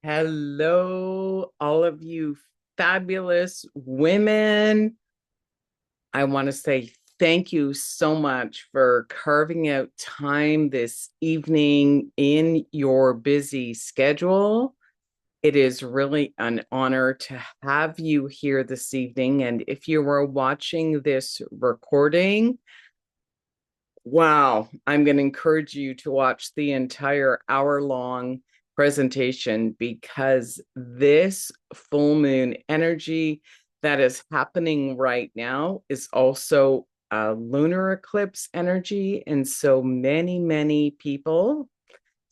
Hello, all of you fabulous women. I want to say thank you so much for carving out time this evening in your busy schedule. It is really an honor to have you here this evening. And if you are watching this recording, wow, I'm going to encourage you to watch the entire hour-long presentation because this full moon energy that is happening right now is also a lunar eclipse energy. And so many people,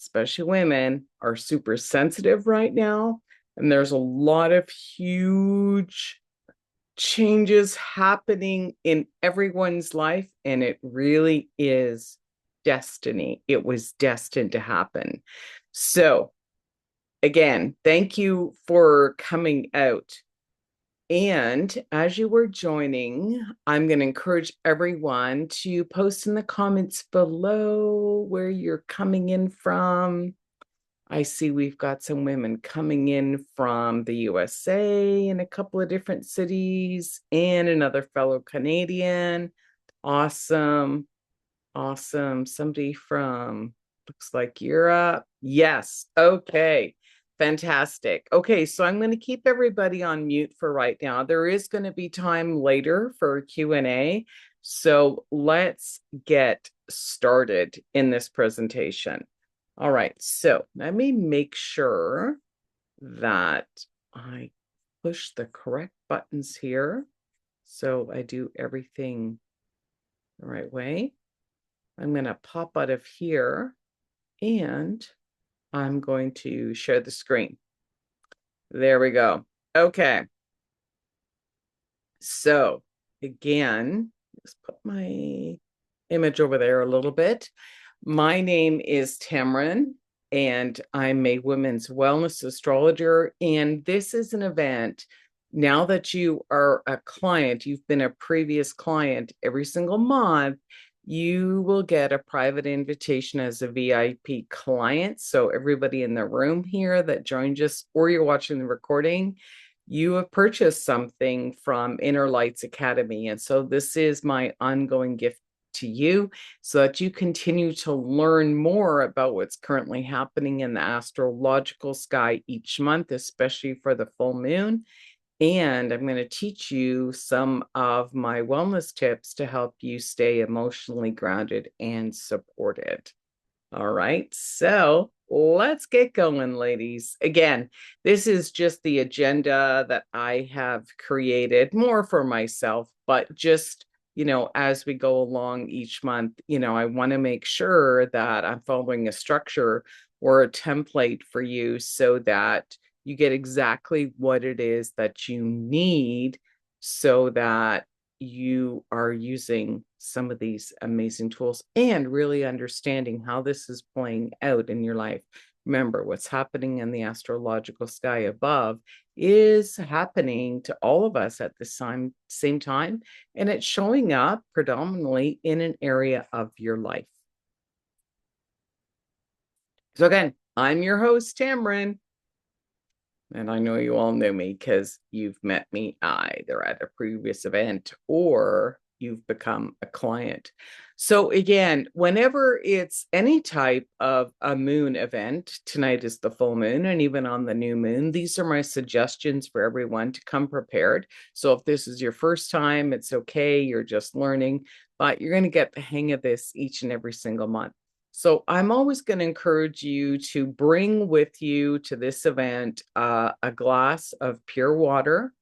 especially women, are super sensitive right now. And there's a lot of huge changes happening in everyone's life, and it really is destiny. It was destined to happen. So, again, thank you for coming out. And as you were joining, I'm going to encourage everyone to post in the comments below where you're coming in from. I see we've got some women coming in from the USA in a couple of different cities and another fellow Canadian. Awesome. Awesome. Somebody from, looks like Europe. Yes. Okay. Fantastic. Okay, so I'm going to keep everybody on mute for right now. There is going to be time later for Q&A. So let's get started in this presentation. All right, so let me make sure that I push the correct buttons here so I do everything the right way. I'm going to pop out of here and I'm going to share the screen. There we go. Okay. So again, let's put my image over there a little bit. My name is Tamron, and I'm a women's wellness astrologer. And this is an event. Now that you are a client, you've been a previous client every single month, you will get a private invitation as a VIP client. So everybody in the room here that joined us, or you're watching the recording, you have purchased something from Inner Lights Academy. And so this is my ongoing gift to you so that you continue to learn more about what's currently happening in the astrological sky each month, especially for the full moon. And I'm going to teach you some of my wellness tips to help you stay emotionally grounded and supported. All right, so let's get going, ladies. Again, this is just the agenda that I have created more for myself, but just, as we go along each month, I want to make sure that I'm following a structure or a template for you so that you get exactly what it is that you need so that you are using some of these amazing tools and really understanding how this is playing out in your life. Remember, what's happening in the astrological sky above is happening to all of us at the same time, and it's showing up predominantly in an area of your life. So again, I'm your host, Tamron. And I know you all know me because you've met me either at a previous event or you've become a client. So again, whenever it's any type of a moon event, tonight is the full moon and even on the new moon, these are my suggestions for everyone to come prepared. So if this is your first time, it's okay, you're just learning, but you're going to get the hang of this each and every single month. So I'm always going to encourage you to bring with you to this event a glass of pure water,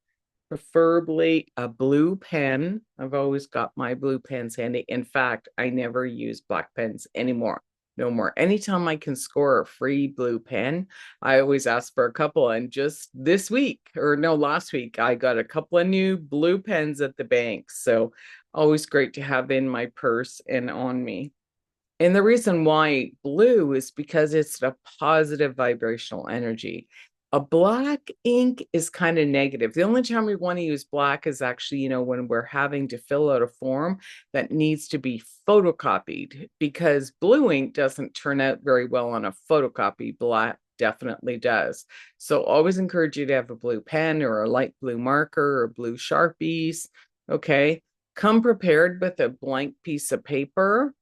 preferably a blue pen. I've always got my blue pens handy. In fact, I never use black pens anymore. No more. Anytime I can score a free blue pen, I always ask for a couple. And just this week, or no, last week, I got a couple of new blue pens at the bank. So always great to have in my purse and on me. And the reason why blue is because it's a positive vibrational energy. A black ink is kind of negative. The only time we want to use black is actually, when we're having to fill out a form that needs to be photocopied because blue ink doesn't turn out very well on a photocopy. definitely does. So always encourage you to have a blue pen or a light blue marker or blue Sharpies. Okay. Come prepared with a blank piece of paper.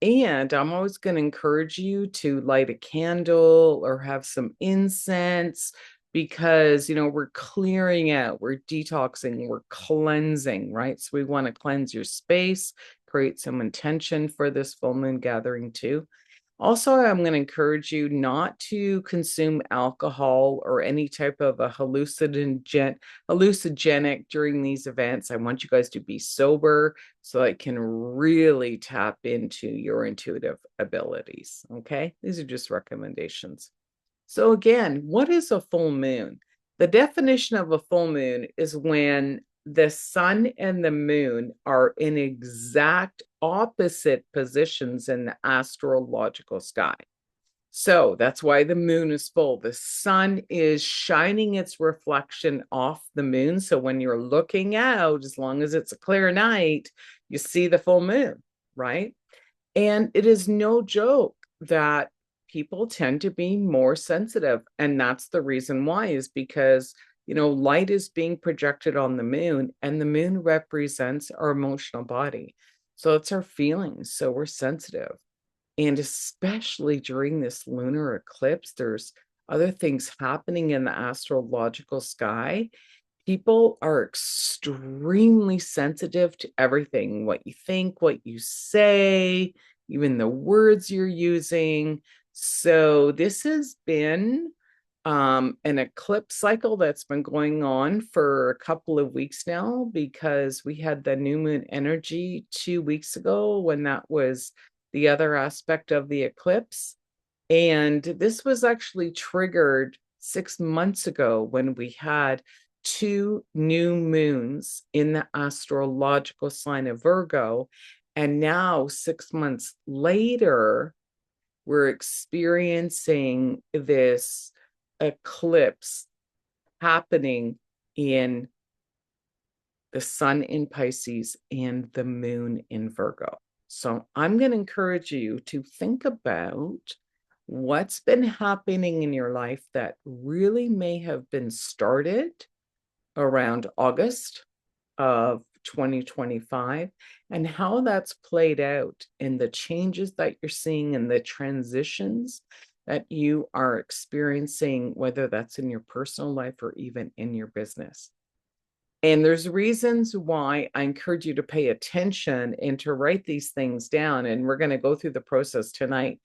And I'm always going to encourage you to light a candle or have some incense because, we're clearing out, we're detoxing, we're cleansing, right? So we want to cleanse your space, create some intention for this full moon gathering too. Also, I'm going to encourage you not to consume alcohol or any type of a hallucinogenic during these events. I want you guys to be sober so I can really tap into your intuitive abilities. Okay, these are just recommendations. So again, what is a full moon? The definition of a full moon is when the sun and the moon are in exact opposite positions in the astrological sky. So that's why the moon is full. The sun is shining its reflection off the moon. So when you're looking out, as long as it's a clear night, you see the full moon, right? And it is no joke that people tend to be more sensitive. And that's the reason why, is because, light is being projected on the moon, and the moon represents our emotional body. So it's our feelings. So we're sensitive. And especially during this lunar eclipse, there's other things happening in the astrological sky. People are extremely sensitive to everything, what you think, what you say, even the words you're using. So this has been an eclipse cycle that's been going on for a couple of weeks now, because we had the new moon energy 2 weeks ago when that was the other aspect of the eclipse. And this was actually triggered 6 months ago when we had two new moons in the astrological sign of Virgo. And now, 6 months later, we're experiencing this eclipse happening in the sun in Pisces and the moon in Virgo. So I'm going to encourage you to think about what's been happening in your life that really may have been started around August of 2025, and how that's played out in the changes that you're seeing and the transitions that you are experiencing, whether that's in your personal life or even in your business. And there's reasons why I encourage you to pay attention and to write these things down. And we're going to go through the process tonight.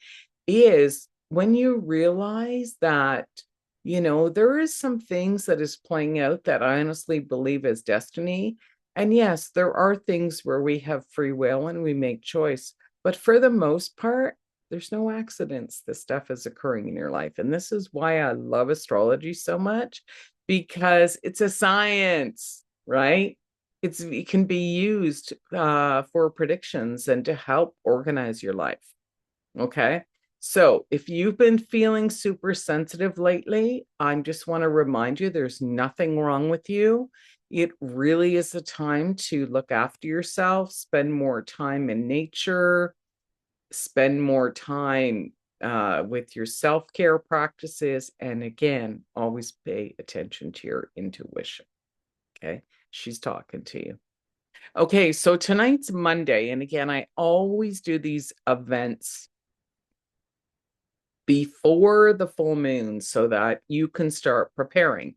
Is when you realize that, there is some things that is playing out that I honestly believe is destiny. And yes, there are things where we have free will and we make choice. But for the most part, there's no accidents. This stuff is occurring in your life. And this is why I love astrology so much, because it's a science, right? It can be used for predictions and to help organize your life. Okay. So if you've been feeling super sensitive lately, I just want to remind you there's nothing wrong with you. It really is a time to look after yourself, spend more time in nature, spend more time with your self-care practices. And again, always pay attention to your intuition. Okay. She's talking to you. Okay. So tonight's Monday. And again, I always do these events before the full moon so that you can start preparing,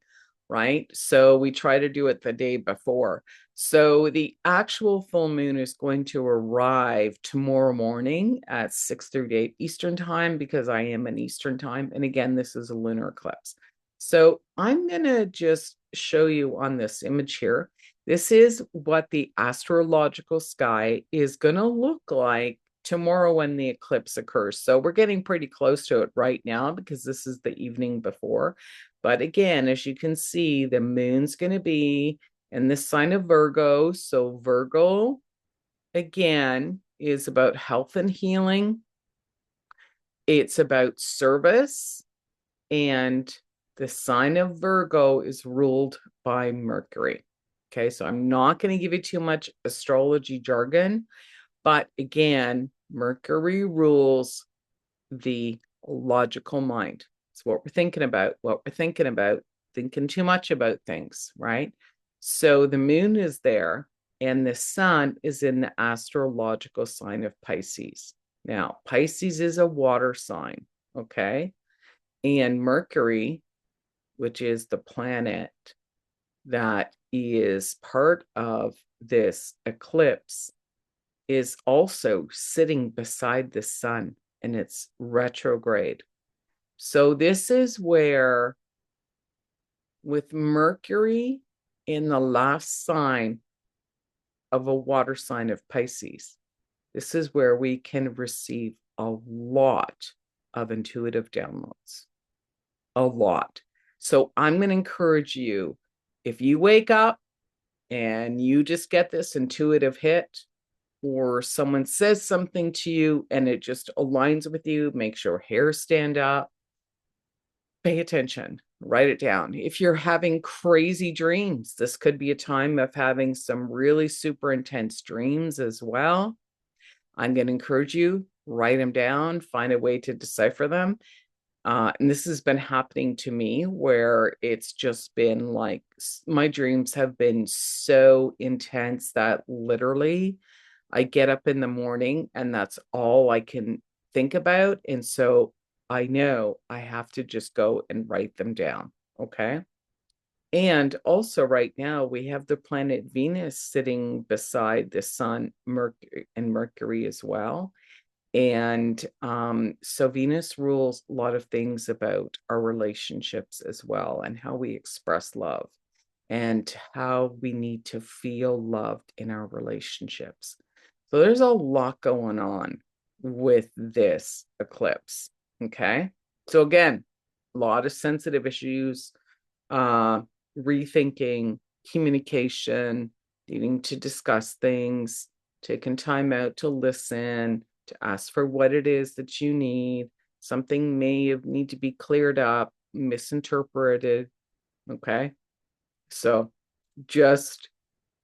right? So we try to do it the day before. So the actual full moon is going to arrive tomorrow morning at 6:38 Eastern time, because I am in Eastern time. And again, this is a lunar eclipse. So I'm going to just show you on this image here. This is what the astrological sky is going to look like tomorrow when the eclipse occurs. So we're getting pretty close to it right now because this is the evening before. But again, as you can see, the moon's going to be in the sign of Virgo. So Virgo, again, is about health and healing. It's about service. And the sign of Virgo is ruled by Mercury. Okay, so I'm not going to give you too much astrology jargon. But again, Mercury rules the logical mind. It's what we're thinking about, thinking too much about things, right? So the moon is there and the sun is in the astrological sign of Pisces. Now, Pisces is a water sign, okay? And Mercury, which is the planet that is part of this eclipse, is also sitting beside the sun and it's retrograde. So this is where, with Mercury in the last sign of a water sign of Pisces, this is where we can receive a lot of intuitive downloads. A lot. So I'm going to encourage you, if you wake up and you just get this intuitive hit, or someone says something to you and it just aligns with you, makes your hair stand up, pay attention, write it down. If you're having crazy dreams, this could be a time of having some really super intense dreams as well. I'm going to encourage you, write them down, find a way to decipher them. And this has been happening to me where it's just been like my dreams have been so intense that literally I get up in the morning and that's all I can think about. And so I know I have to just go and write them down. Okay. And also, right now, we have the planet Venus sitting beside the sun, Mercury as well. And so Venus rules a lot of things about our relationships as well, and how we express love and how we need to feel loved in our relationships. So there's a lot going on with this eclipse. Okay. So again, a lot of sensitive issues, rethinking, communication, needing to discuss things, taking time out to listen, to ask for what it is that you need. Something may need to be cleared up, misinterpreted. Okay. So just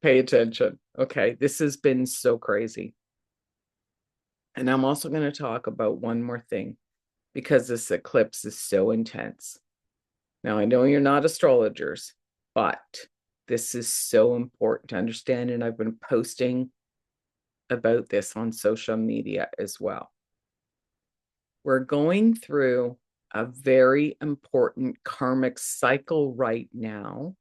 pay attention. Okay. This has been so crazy. And I'm also going to talk about one more thing because this eclipse is so intense. Now, I know you're not astrologers, but this is so important to understand. And I've been posting about this on social media as well. We're going through a very important karmic cycle right now.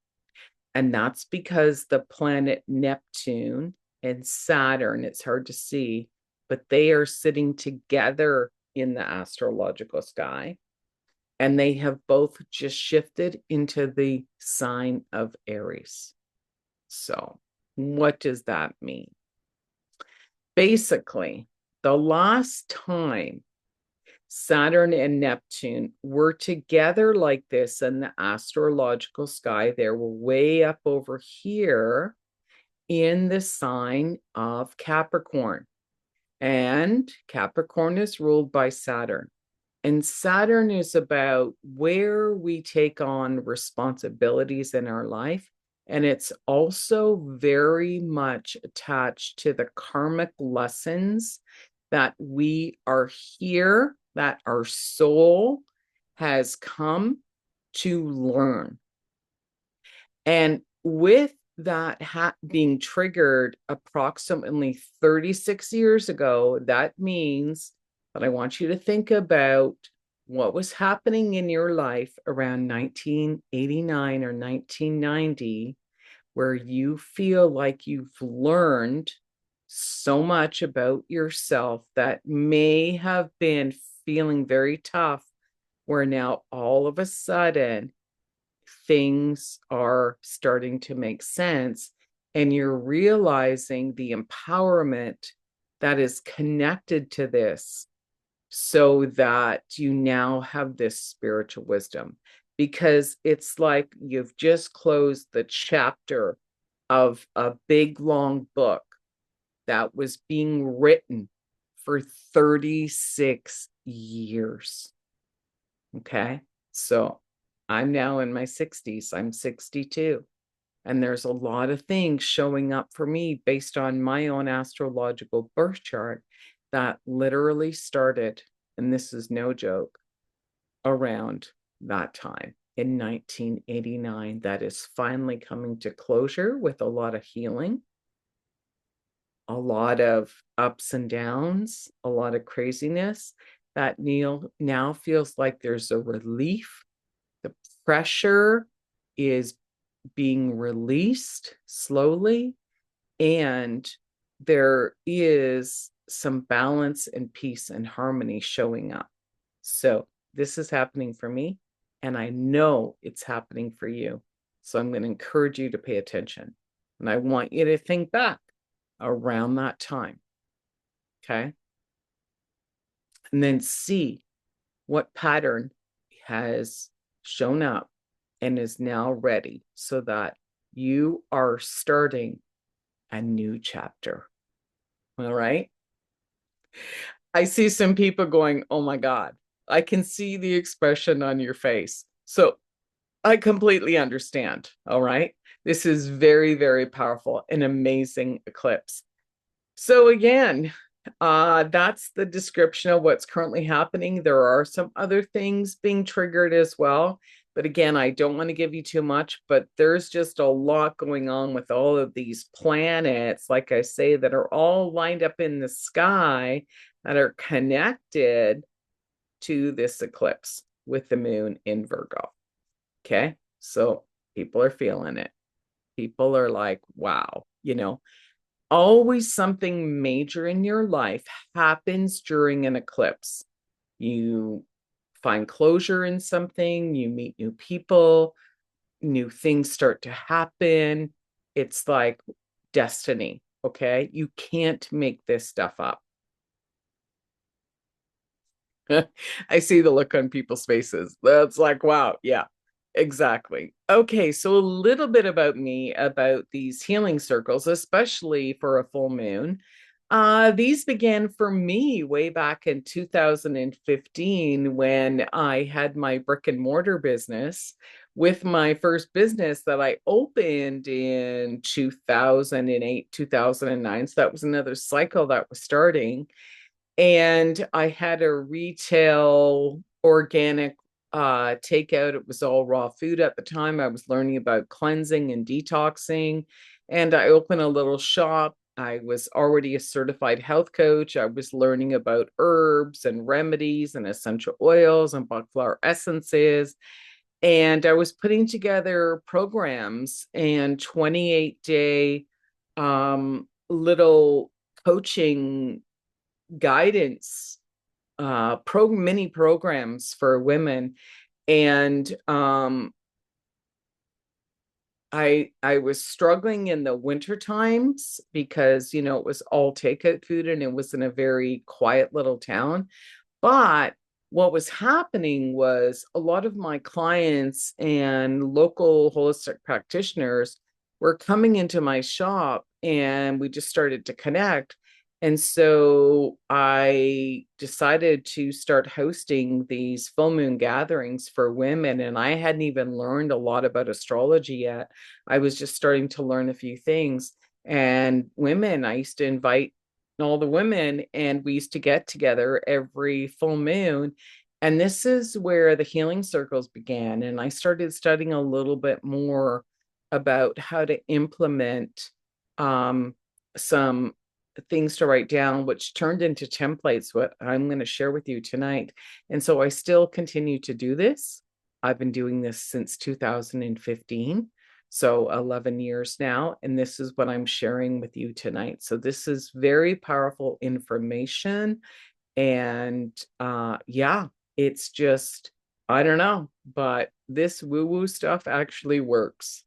And that's because the planet Neptune and Saturn, it's hard to see, but they are sitting together in the astrological sky. And they have both just shifted into the sign of Aries. So, what does that mean? Basically, the last time Saturn and Neptune were together like this in the astrological sky, they were way up over here in the sign of Capricorn. And Capricorn is ruled by Saturn. And Saturn is about where we take on responsibilities in our life. And it's also very much attached to the karmic lessons that we are here, that our soul has come to learn. And with that being triggered approximately 36 years ago, that means that I want you to think about what was happening in your life around 1989 or 1990, where you feel like you've learned so much about yourself that may have been feeling very tough, where now all of a sudden things are starting to make sense and you're realizing the empowerment that is connected to this, so that you now have this spiritual wisdom, because it's like you've just closed the chapter of a big long book that was being written for 36 years. Okay. So I'm now in my 60s. I'm 62. And there's a lot of things showing up for me based on my own astrological birth chart that literally started, and this is no joke, around that time in 1989 that is finally coming to closure with a lot of healing, a lot of ups and downs, a lot of craziness. That Neil now feels like there's a relief. The pressure is being released slowly, and there is some balance and peace and harmony showing up. So this is happening for me, and I know it's happening for you. So I'm going to encourage you to pay attention. And I want you to think back around that time. Okay. And then see what pattern has shown up and is now ready so that you are starting a new chapter. All right. I see some people going, oh my God, I can see the expression on your face. So I completely understand. All right. This is very, very powerful, an amazing eclipse. So again, that's the description of what's currently happening. There are some other things being triggered as well. But again, I don't want to give you too much, but there's just a lot going on with all of these planets, like I say, that are all lined up in the sky that are connected to this eclipse with the moon in Virgo. Okay. So people are feeling it. People are like, wow, always something major in your life happens during an eclipse. You find closure in something, you meet new people, new things start to happen. It's like destiny. Okay. You can't make this stuff up. I see the look on people's faces. That's like, wow, yeah, exactly. Okay, so a little bit about me, about these healing circles, especially for a full moon. These began for me way back in 2015 when I had my brick and mortar business with my first business that I opened in 2008, 2009. So that was another cycle that was starting. And I had a retail organic takeout. It was all raw food at the time. I was learning about cleansing and detoxing. And I opened a little shop. I was already a certified health coach. I was learning about herbs and remedies and essential oils and bach flower essences. And I was putting together programs and 28-day little coaching guidance mini programs for women. And I was struggling in the winter times because it was all takeout food and it was in a very quiet little town. But what was happening was a lot of my clients and local holistic practitioners were coming into my shop and we just started to connect. And so I decided to start hosting these full moon gatherings for women. And I hadn't even learned a lot about astrology yet. I was just starting to learn a few things. And women, I used to invite all the women, and we used to get together every full moon. And this is where the healing circles began. And I started studying a little bit more about how to implement some things to write down, which turned into templates, what I'm going to share with you tonight. And so I still continue to do this. I've been doing this since 2015. So 11 years now, and this is what I'm sharing with you tonight. So this is very powerful information. And yeah, it's just, I don't know, but this woo-woo stuff actually works.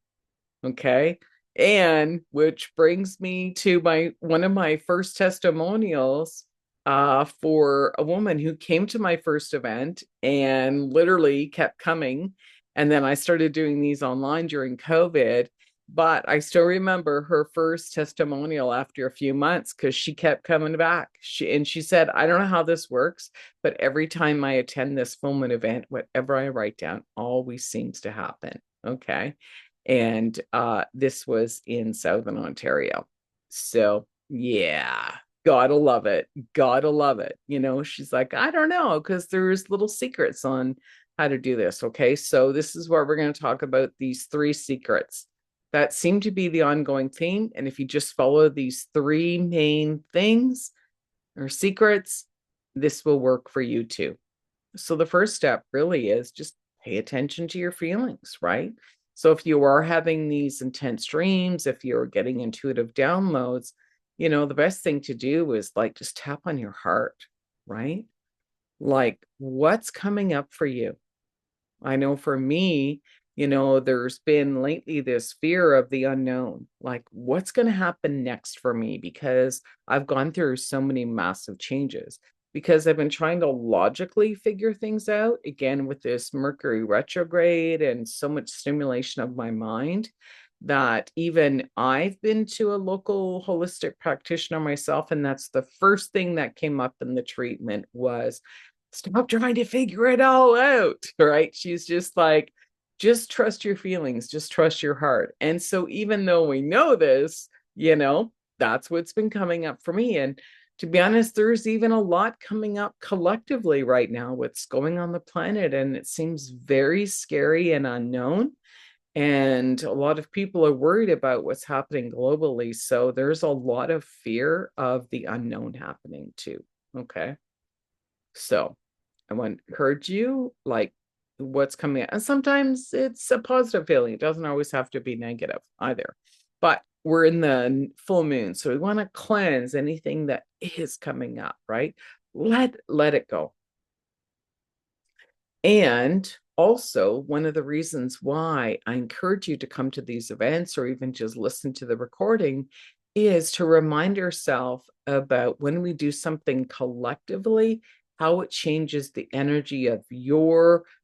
Okay. And which brings me to one of my first testimonials for a woman who came to my first event and literally kept coming. And then I started doing these online during COVID. But I still remember her first testimonial after a few months because she kept coming back. She said, I don't know how this works, but every time I attend this full moon event, whatever I write down always seems to happen. Okay. And this was in Southern Ontario. So yeah, gotta love it. Gotta love it. She's like, I don't know, because there's little secrets on how to do this. Okay. So this is where we're going to talk about these 3 secrets that seem to be the ongoing theme. And if you just follow these 3 main things or secrets, this will work for you too. So the first step really is just pay attention to your feelings, right? So if you are having these intense dreams, if you're getting intuitive downloads, the best thing to do is like just tap on your heart, right? Like what's coming up for you? I know for me, there's been lately this fear of the unknown. Like, what's going to happen next for me? Because I've gone through so many massive changes. Because I've been trying to logically figure things out, again, with this Mercury retrograde and so much stimulation of my mind, that even I've been to a local holistic practitioner myself. And that's the first thing that came up in the treatment was, stop trying to figure it all out, right? She's just like, just trust your feelings, just trust your heart. And so even though we know this, that's what's been coming up for me. And to be honest, there's even a lot coming up collectively right now, what's going on the planet. And it seems very scary and unknown. And a lot of people are worried about what's happening globally. So there's a lot of fear of the unknown happening too. Okay. So I want to encourage you, like what's coming out. And sometimes it's a positive feeling. It doesn't always have to be negative either. But we're in the full moon. So we want to cleanse anything that is coming up, right? Let it go. And also, one of the reasons why I encourage you to come to these events or even just listen to the recording is to remind yourself about when we do something collectively, how it changes the energy of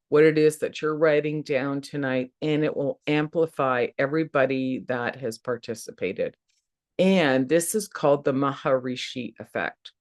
what it is that you're writing down tonight, and it will amplify everybody that has participated. And this is called the Maharishi effect.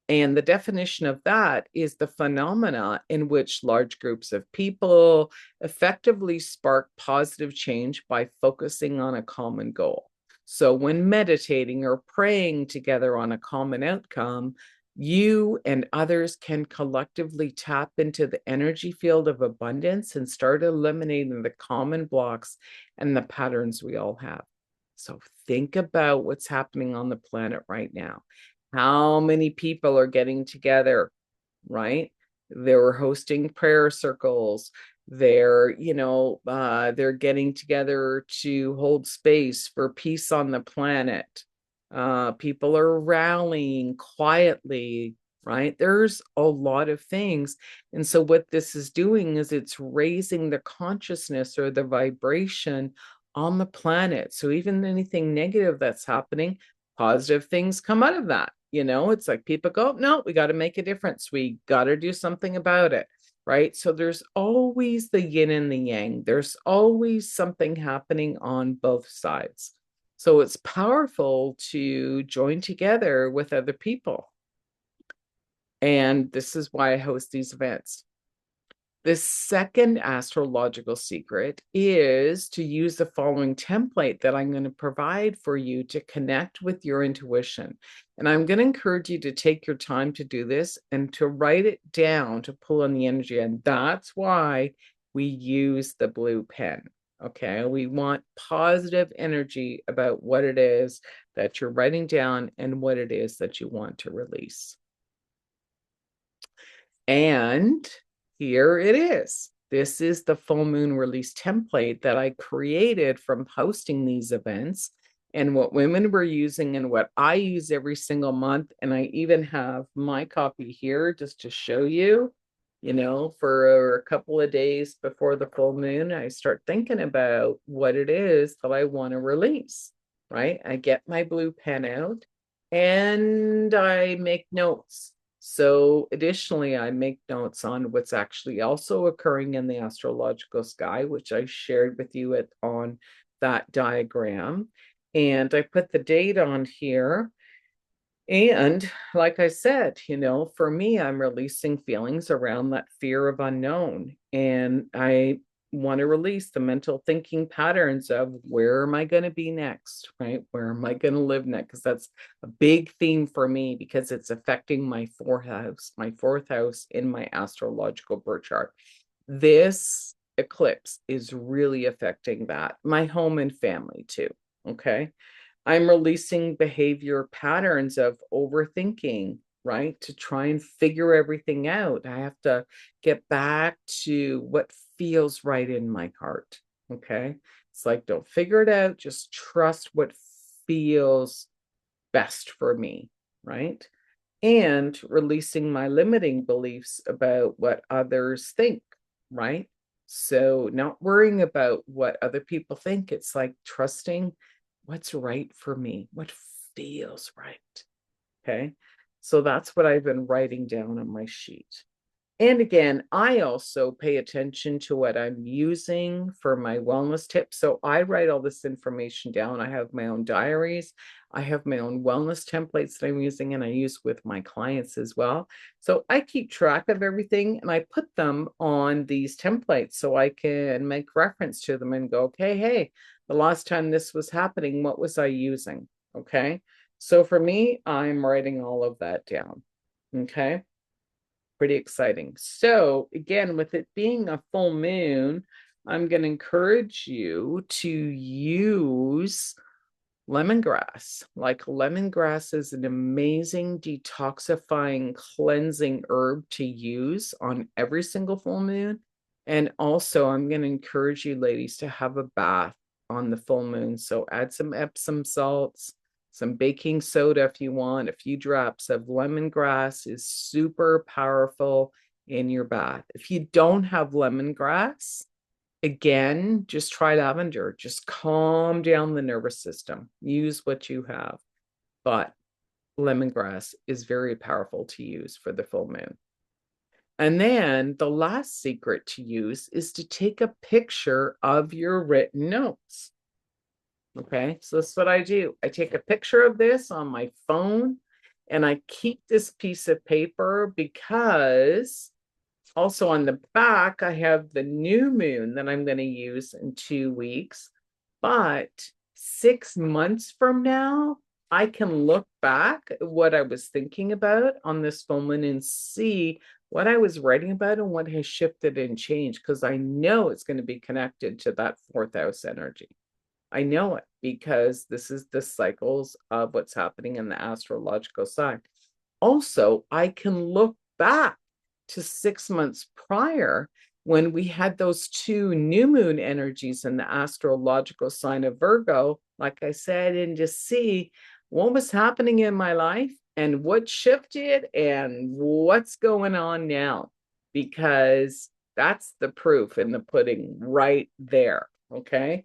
And the definition of that is the phenomena in which large groups of people effectively spark positive change by focusing on a common goal. So when meditating or praying together on a common outcome, you and others can collectively tap into the energy field of abundance and start eliminating the common blocks and the patterns we all have. So think about what's happening on the planet right now. How many people are getting together, right? They're hosting prayer circles. They're getting together to hold space for peace on the planet. People are rallying quietly, right? There's a lot of things. And so what this is doing is it's raising the consciousness or the vibration on the planet. So even anything negative that's happening, positive things come out of that. It's like people go, no, we got to make a difference. We got to do something about it. Right. So there's always the yin and the yang. There's always something happening on both sides. So it's powerful to join together with other people. And this is why I host these events. The second astrological secret is to use the following template that I'm going to provide for you to connect with your intuition. And I'm going to encourage you to take your time to do this and to write it down to pull on the energy. And that's why we use the blue pen. Okay. We want positive energy about what it is that you're writing down and what it is that you want to release. And here it is. This is the full moon release template that I created from hosting these events and what women were using and what I use every single month. And I even have my copy here just to show you, for a couple of days before the full moon, I start thinking about what it is that I want to release, right? I get my blue pen out and I make notes. So additionally, I make notes on what's actually also occurring in the astrological sky, which I shared with you on that diagram. And I put the date on here. And like I said, for me, I'm releasing feelings around that fear of unknown. And I want to release the mental thinking patterns of where am I going to be next, right? Where am I going to live next? Because that's a big theme for me because it's affecting my fourth house in my astrological birth chart. this eclipse is really affecting that. My home and family too. Okay. I'm releasing behavior patterns of overthinking, right? To try and figure everything out. I have to get back to what feels right in my heart. Okay. It's like, don't figure it out. Just trust what feels best for me, right? And releasing my limiting beliefs about what others think, right? So, not worrying about what other people think. It's like trusting what's right for me, what feels right. Okay. So, that's what I've been writing down on my sheet. And again, I also pay attention to what I'm using for my wellness tips. So I write all this information down. I have my own diaries. I have my own wellness templates that I'm using and I use with my clients as well. So I keep track of everything and I put them on these templates so I can make reference to them and go, okay, hey, the last time this was happening, what was I using? Okay. So for me, I'm writing all of that down. Okay. Pretty exciting. So again, with it being a full moon, I'm going to encourage you to use lemongrass. Like lemongrass is an amazing detoxifying, cleansing herb to use on every single full moon. And also, I'm going to encourage you ladies to have a bath on the full moon. So add some Epsom salts, some baking soda if you want. A few drops of lemongrass is super powerful in your bath. If you don't have lemongrass, again, just try lavender. Just calm down the nervous system. Use what you have. But lemongrass is very powerful to use for the full moon. And then the last secret to use is to take a picture of your written notes. Okay, so that's what I do. I take a picture of this on my phone and I keep this piece of paper because also on the back, I have the new moon that I'm going to use in 2 weeks. But 6 months from now, I can look back at what I was thinking about on this full moon and see what I was writing about and what has shifted and changed because I know it's going to be connected to that fourth house energy. I know it because this is the cycles of what's happening in the astrological sign. Also, I can look back to 6 months prior when we had those two new moon energies in the astrological sign of Virgo, like I said, and just see what was happening in my life and what shifted and what's going on now, because that's the proof in the pudding right there. Okay.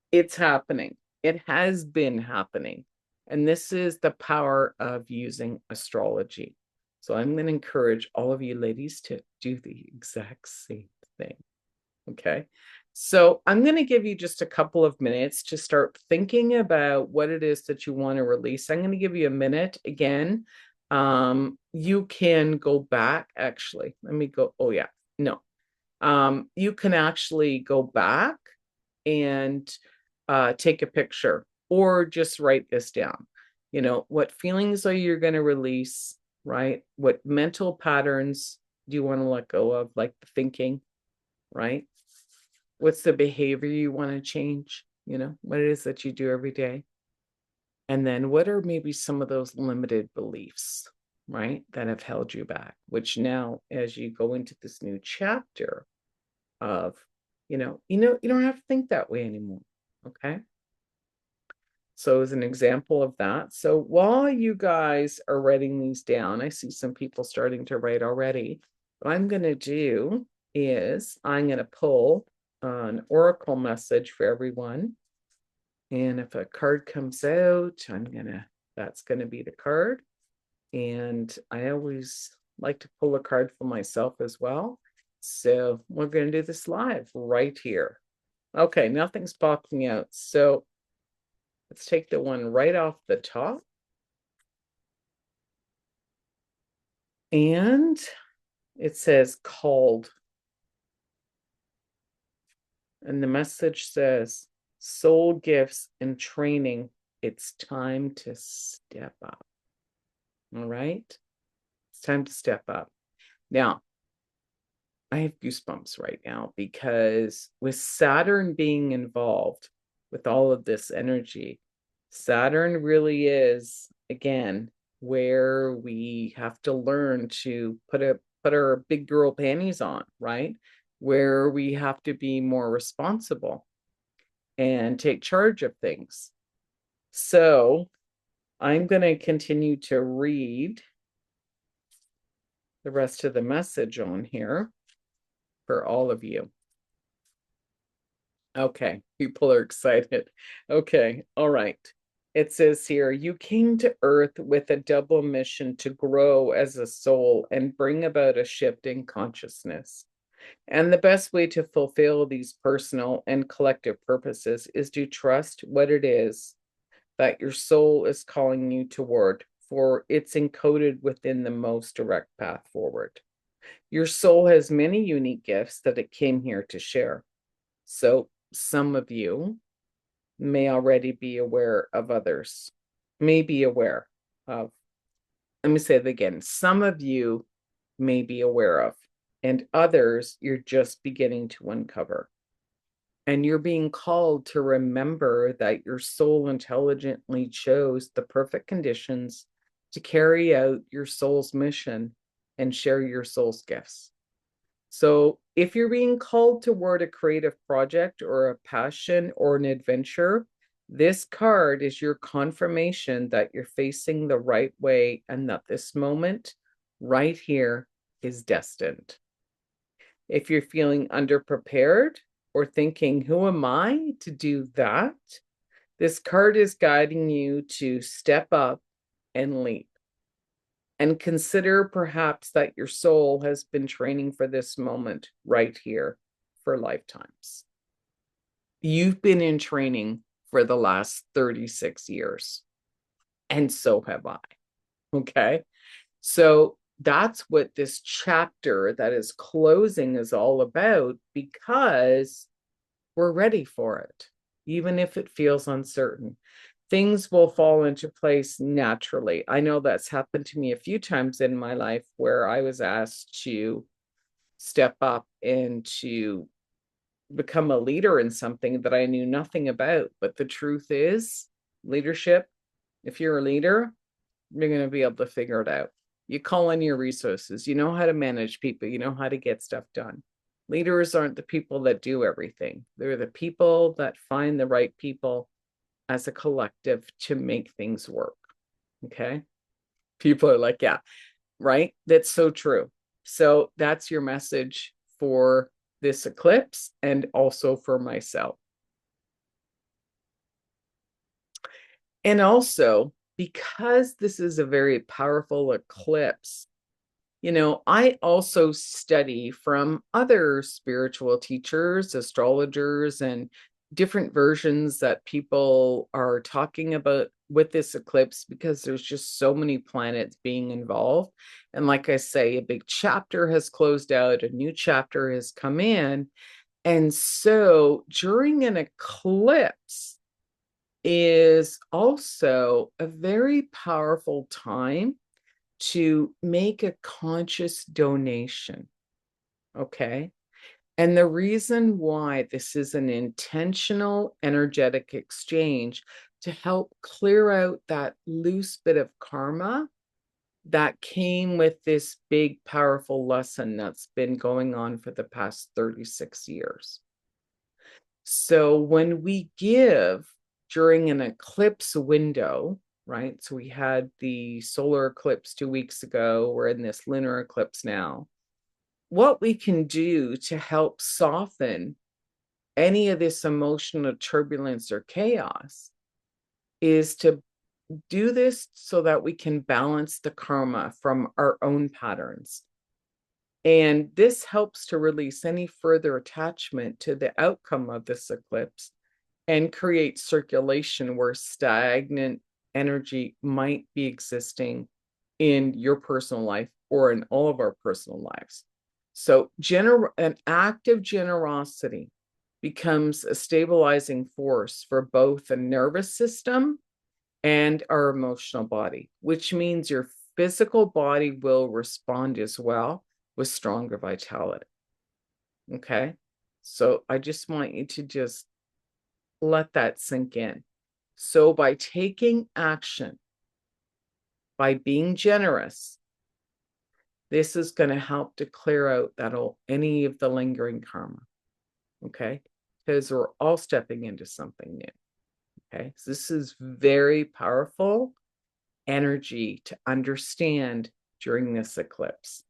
It's happening. It has been happening. And this is the power of using astrology. So I'm going to encourage all of you ladies to do the exact same thing. Okay. So I'm going to give you just a couple of minutes to start thinking about what it is that you want to release. I'm going to give you a minute again. You can go back. Actually, let me go. Oh, yeah. No. You can actually go back and take a picture or just write this down. You know, what feelings are you going to release, right? What mental patterns do you want to let go of, like the thinking, right? What's the behavior you want to change? You know, what it is that you do every day. And then what are maybe some of those limited beliefs, right, that have held you back, which now, as you go into this new chapter of, you don't have to think that way anymore. Okay. So as an example of that. So while you guys are writing these down, I see some people starting to write already. What I'm going to do is I'm going to pull an oracle message for everyone. And if a card comes out, that's going to be the card. And I always like to pull a card for myself as well. So we're going to do this live right here. Okay, nothing's popping out. So let's take the one right off the top. And it says called. And the message says soul gifts and training. It's time to step up. All right. It's time to step up. Now, I have goosebumps right now because with Saturn being involved with all of this energy, Saturn really is, again, where we have to learn to put our big girl panties on, right? Where we have to be more responsible and take charge of things. So I'm going to continue to read the rest of the message on here for all of you. Okay, people are excited. Okay, all right. It says here, you came to Earth with a double mission to grow as a soul and bring about a shift in consciousness. And the best way to fulfill these personal and collective purposes is to trust what it is that your soul is calling you toward, for it's encoded within the most direct path forward. Your soul has many unique gifts that it came here to share. So some of you may already be aware of others, may be aware of. Let me say it again. Some of you may be aware of, and others you're just beginning to uncover. And you're being called to remember that your soul intelligently chose the perfect conditions to carry out your soul's mission and share your soul's gifts. So if you're being called toward a creative project or a passion or an adventure, this card is your confirmation that you're facing the right way and that this moment right here is destined. If you're feeling underprepared or thinking, who am I to do that? This card is guiding you to step up and leap. And consider perhaps that your soul has been training for this moment right here for lifetimes. You've been in training for the last 36 years, and so have I. Okay. So that's what this chapter that is closing is all about, because we're ready for it, even if it feels uncertain. Things will fall into place naturally. I know that's happened to me a few times in my life where I was asked to step up and to become a leader in something that I knew nothing about. But the truth is, leadership, if you're a leader, you're going to be able to figure it out. You call in your resources, you know how to manage people, you know how to get stuff done. Leaders aren't the people that do everything. They're the people that find the right people as a collective to make things work. Okay. People are like, yeah, right. That's so true. So that's your message for this eclipse and also for myself. And also, because this is a very powerful eclipse, you know, I also study from other spiritual teachers, astrologers, and different versions that people are talking about with this eclipse, because there's just so many planets being involved. And like I say, a big chapter has closed out, a new chapter has come in. And so during an eclipse is also a very powerful time to make a conscious donation. Okay. And the reason why this is an intentional energetic exchange to help clear out that loose bit of karma that came with this big, powerful lesson that's been going on for the past 36 years. So when we give during an eclipse window, right? So we had the solar eclipse 2 weeks ago. We're in this lunar eclipse now. What we can do to help soften any of this emotional turbulence or chaos is to do this so that we can balance the karma from our own patterns. And this helps to release any further attachment to the outcome of this eclipse and create circulation where stagnant energy might be existing in your personal life or in all of our personal lives. So an act of generosity becomes a stabilizing force for both the nervous system and our emotional body, which means your physical body will respond as well with stronger vitality. Okay. So I just want you to just let that sink in. So by taking action, by being generous, this is going to help to clear out any of the lingering karma. Okay. Because we're all stepping into something new. Okay. So this is very powerful energy to understand during this eclipse.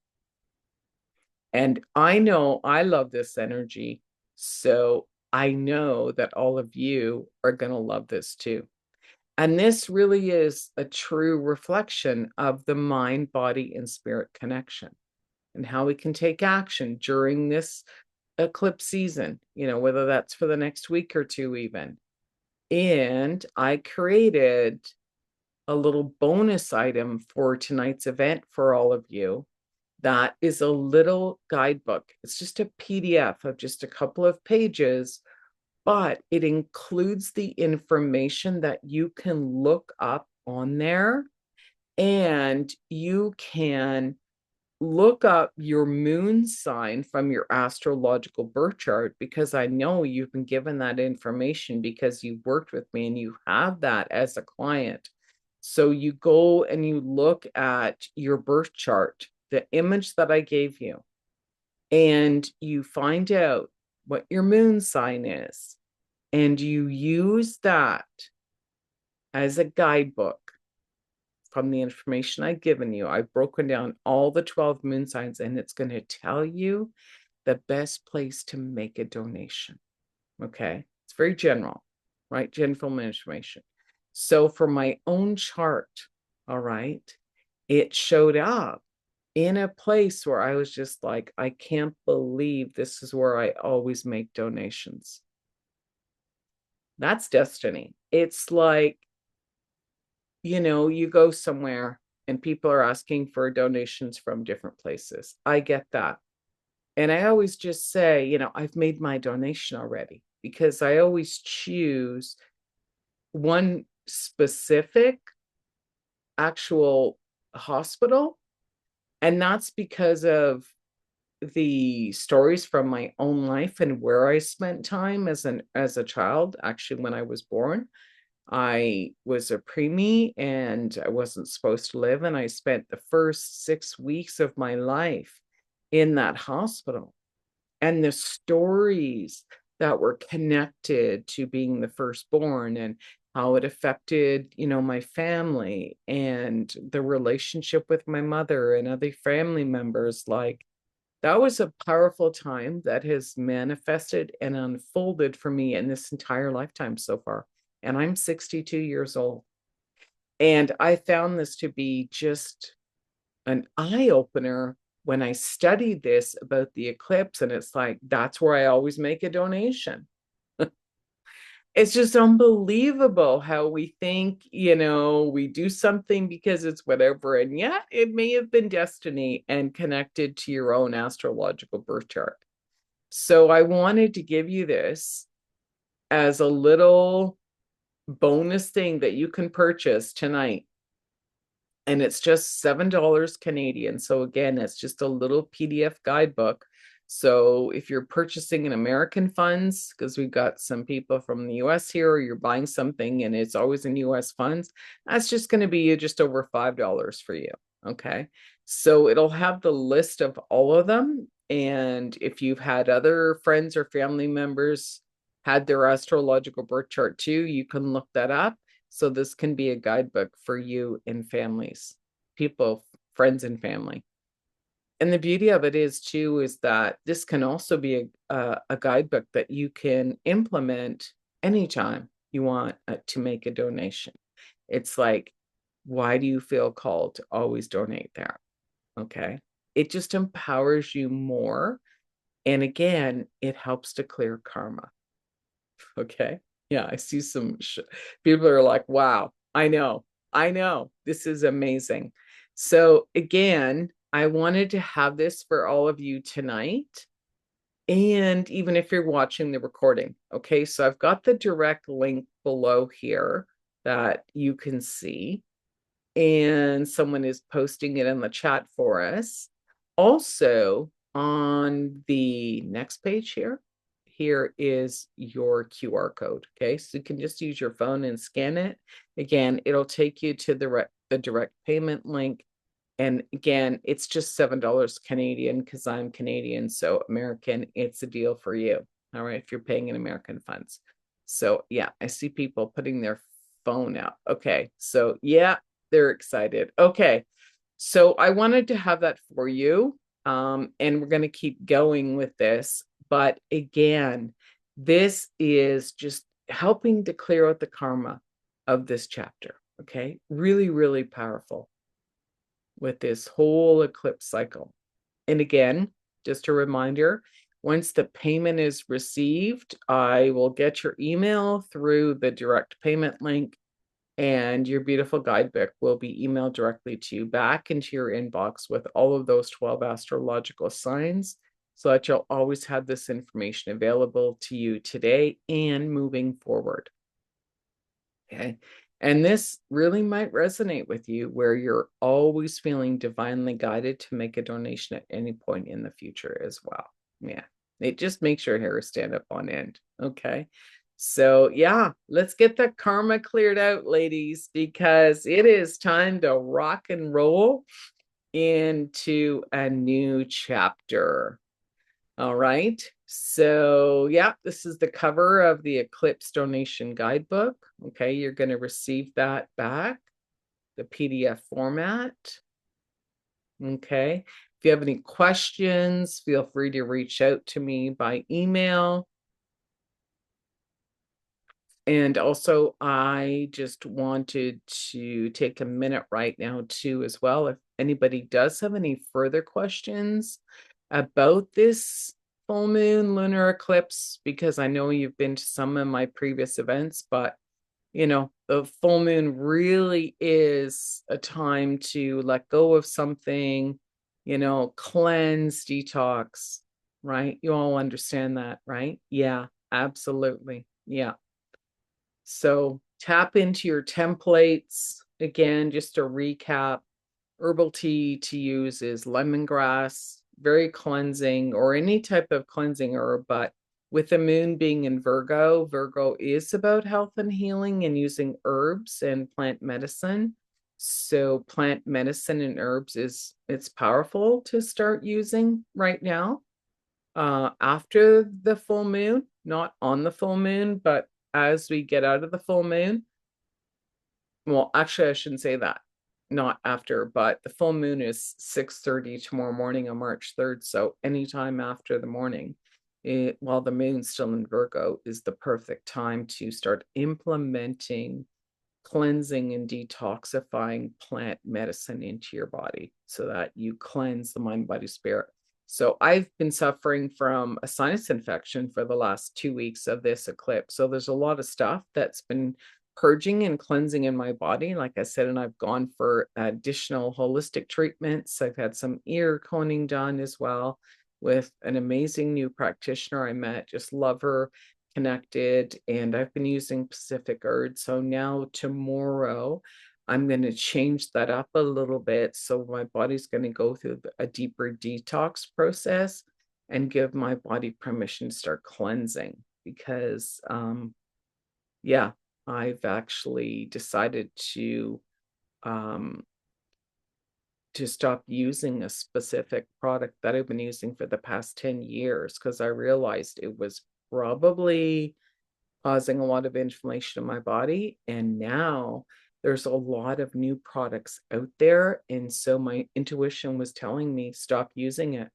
And I know I love this energy. So I know that all of you are going to love this too. And this really is a true reflection of the mind, body, and spirit connection and how we can take action during this eclipse season, whether that's for the next week or two, even. And I created a little bonus item for tonight's event for all of you. That is a little guidebook. It's just a PDF of just a couple of pages, but it includes the information that you can look up on there, and you can look up your moon sign from your astrological birth chart, because I know you've been given that information because you've worked with me and you have that as a client. So you go and you look at your birth chart, the image that I gave you, and you find out what your moon sign is, and you use that as a guidebook from the information I've given you. I've broken down all the 12 moon signs, and it's going to tell you the best place to make a donation. Okay. It's very general, right? General information. So for my own chart, all right, it showed up in a place where I was just like, I can't believe this is where I always make donations. That's destiny. It's like, you go somewhere and people are asking for donations from different places. I get that. And I always just say, I've made my donation already, because I always choose one specific actual hospital. And that's because of the stories from my own life and where I spent time as a child. Actually, when I was born, I was a preemie and I wasn't supposed to live. And I spent the first 6 weeks of my life in that hospital. And the stories that were connected to being the firstborn and how it affected, my family and the relationship with my mother and other family members, like, that was a powerful time that has manifested and unfolded for me in this entire lifetime so far. And I'm 62 years old. And I found this to be just an eye opener when I studied this about the eclipse. And it's like, that's where I always make a donation. It's just unbelievable how we think, we do something because it's whatever. And yet it may have been destiny and connected to your own astrological birth chart. So I wanted to give you this as a little bonus thing that you can purchase tonight. And it's just $7 Canadian. So again, it's just a little PDF guidebook. So if you're purchasing in American funds, because we've got some people from the US here, or you're buying something and it's always in US funds, that's just going to be just over $5 for you. Okay. So it'll have the list of all of them. And if you've had other friends or family members had their astrological birth chart too, you can look that up. So this can be a guidebook for you and families, people, friends and family. And the beauty of it is too, is that this can also be a guidebook that you can implement anytime you want to make a donation. It's like, why do you feel called to always donate there? Okay. It just empowers you more. And again, it helps to clear karma. Okay. Yeah, I see some people are like, wow, I know, this is amazing. So again, I wanted to have this for all of you tonight. And even if you're watching the recording, okay, so I've got the direct link below here that you can see. And someone is posting it in the chat for us. Also, on the next page here is your QR code. Okay, so you can just use your phone and scan it. Again, it'll take you to the direct payment link. And again, it's just $7 Canadian because I'm Canadian, so American, it's a deal for you. All right, if you're paying in American funds. So yeah, I see people putting their phone out. Okay, so yeah, they're excited. Okay, so I wanted to have that for you. And we're going to keep going with this. But again, this is just helping to clear out the karma of this chapter. Okay, really, really powerful with this whole eclipse cycle. And again, just a reminder, once the payment is received, I will get your email through the direct payment link, and your beautiful guidebook will be emailed directly to you back into your inbox with all of those 12 astrological signs, so that you'll always have this information available to you today and moving forward. Okay. And this really might resonate with you, where you're always feeling divinely guided to make a donation at any point in the future as well. Yeah. It just makes your hair stand up on end. Okay. So, yeah, let's get the karma cleared out, ladies, because it is time to rock and roll into a new chapter. All right. So, yeah, this is the cover of the Eclipse Donation Guidebook. Okay, you're going to receive that back, the PDF format. Okay. If you have any questions, feel free to reach out to me by email. And also, I just wanted to take a minute right now, too, as well. If anybody does have any further questions about this full moon lunar eclipse, because I know you've been to some of my previous events, but the full moon really is a time to let go of something, cleanse, detox, right? You all understand that, right? Yeah, absolutely. Yeah. So tap into your templates. Again, just to recap, herbal tea to use is lemongrass, very cleansing, or any type of cleansing herb. But with the moon being in Virgo, Virgo is about health and healing and using herbs and plant medicine. So plant medicine and herbs it's powerful to start using right now. After the full moon, not on the full moon, but as we get out of the full moon. Well, actually, I shouldn't say that. Not after, but the full moon is 6:30 tomorrow morning on March 3rd. So anytime after the morning, while the moon's still in Virgo, is the perfect time to start implementing cleansing and detoxifying plant medicine into your body so that you cleanse the mind, body, spirit. So I've been suffering from a sinus infection for the last 2 weeks of this eclipse. So there's a lot of stuff that's been purging and cleansing in my body, like I said, and I've gone for additional holistic treatments. I've had some ear coning done as well with an amazing new practitioner I met. Just love her, connected, and I've been using Pacific Earth. So now tomorrow I'm going to change that up a little bit. So my body's going to go through a deeper detox process and give my body permission to start cleansing, because yeah, I've actually decided to stop using a specific product that I've been using for the past 10 years, because I realized it was probably causing a lot of inflammation in my body. And now there's a lot of new products out there. And so my intuition was telling me, stop using it,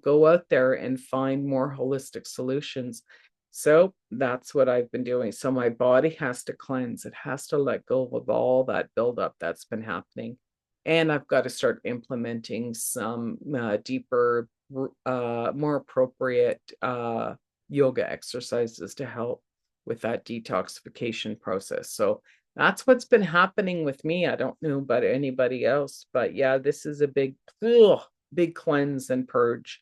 go out there and find more holistic solutions. So that's what I've been doing. So my body has to cleanse. It has to let go of all that buildup that's been happening. And I've got to start implementing some deeper, more appropriate yoga exercises to help with that detoxification process. So that's what's been happening with me. I don't know about anybody else, but yeah, this is a big cleanse and purge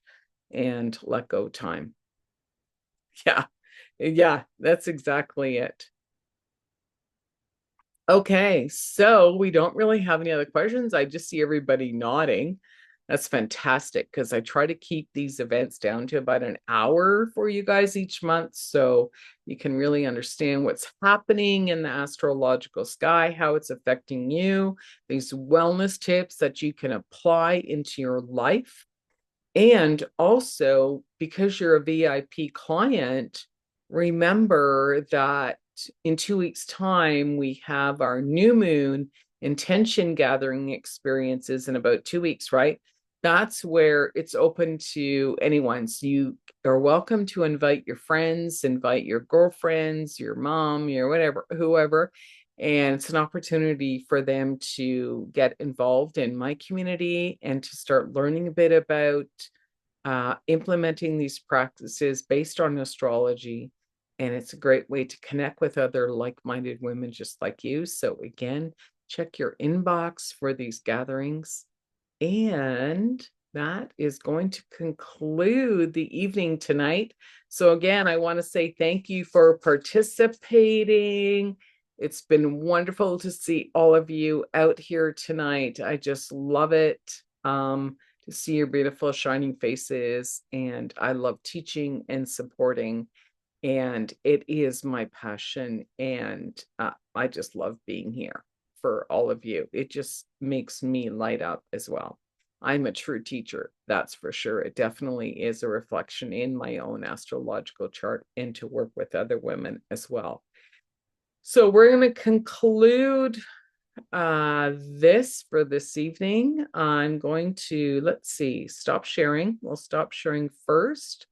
and let go time. Yeah, that's exactly it. Okay, so we don't really have any other questions. I just see everybody nodding. That's fantastic because I try to keep these events down to about an hour for you guys each month so you can really understand what's happening in the astrological sky, how it's affecting you, these wellness tips that you can apply into your life. And also, because you're a VIP client, remember that in 2 weeks' time, we have our new moon intention gathering experiences in about 2 weeks, right? That's where it's open to anyone. So you are welcome to invite your friends, invite your girlfriends, your mom, your whatever, whoever. And it's an opportunity for them to get involved in my community and to start learning a bit about implementing these practices based on astrology. And it's a great way to connect with other like-minded women just like you. So again, check your inbox for these gatherings. And that is going to conclude the evening tonight. So again, I want to say thank you for participating. It's been wonderful to see all of you out here tonight. I just love it to see your beautiful shining faces. And I love teaching and supporting. And it is my passion. And I just love being here for all of you. It just makes me light up as well. I'm a true teacher, that's for sure. It definitely is a reflection in my own astrological chart and to work with other women as well. So we're going to conclude this for this evening. I'm going to, let's see, stop sharing. We'll stop sharing first.